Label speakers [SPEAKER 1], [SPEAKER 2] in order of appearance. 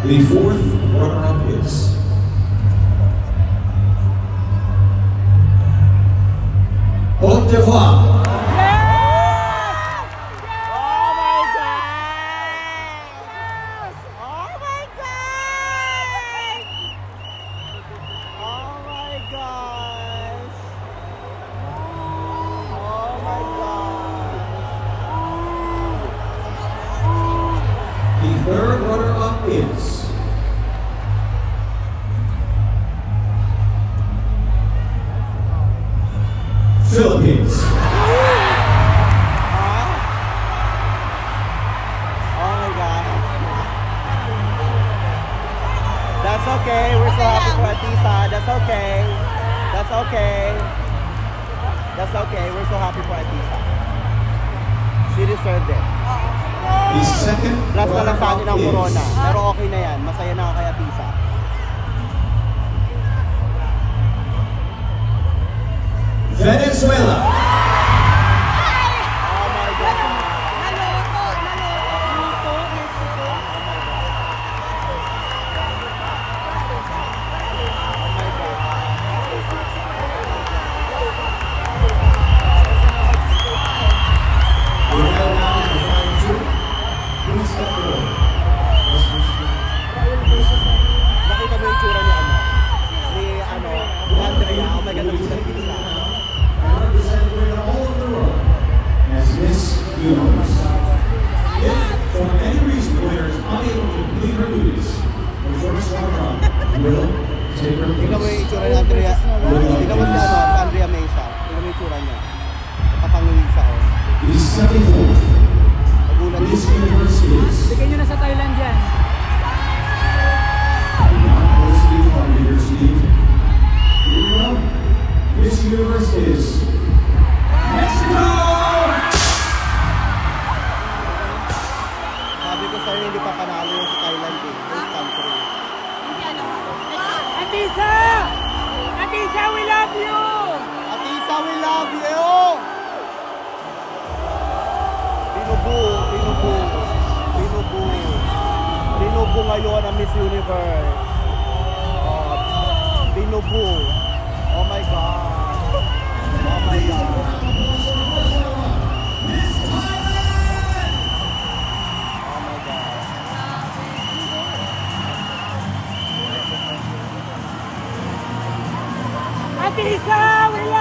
[SPEAKER 1] The fourth runner-up is Côte d'Ivoire. The third runner-up is Philippines.
[SPEAKER 2] Oh my God. That's okay. We're so happy for Atisa. That's okay. That's okay. That's okay. We're so happy for Atisa. She deserved it.
[SPEAKER 1] The second
[SPEAKER 2] Plus na lang sa atin ang corona.
[SPEAKER 1] runner-up
[SPEAKER 2] Pero okay na yan. Masaya na ako kay Atisa.
[SPEAKER 1] is Venezuela.
[SPEAKER 2] Oh my God.
[SPEAKER 1] We have now the final two. Please step forward.
[SPEAKER 2] Nakita mo yung tsura ni Andrea. Oh my God, nagulat din siya.
[SPEAKER 1] And representing women all over the world as Miss Universe. If, for any reason, the winner is unable to complete her duties, the first runner-up will take her
[SPEAKER 2] Tingnan mo yung
[SPEAKER 1] place.
[SPEAKER 2] itsura ni Andrea. Tingnan mo si Andrea Mesa. Tingnan mo yung itsura niya. Nakapangingin siya. Oh.
[SPEAKER 1] The 74th
[SPEAKER 2] Nagulat din
[SPEAKER 1] Miss
[SPEAKER 2] siya.
[SPEAKER 1] Universe is
[SPEAKER 3] Bigyan nyo na sa Thailand yan.
[SPEAKER 1] Steve from University. Here we go. Miss Universe is Mexico!
[SPEAKER 2] Sabi ko sa'yo, hindi pa panalo yung sa Thailand eh. First country.
[SPEAKER 3] Atisa! Atisa, we love you!
[SPEAKER 2] Atisa, we love you! Binubu ngayon ang Miss Universe. Oh, binubu. Oh my God. Oh my God. Oh my God.
[SPEAKER 3] Atisa, we love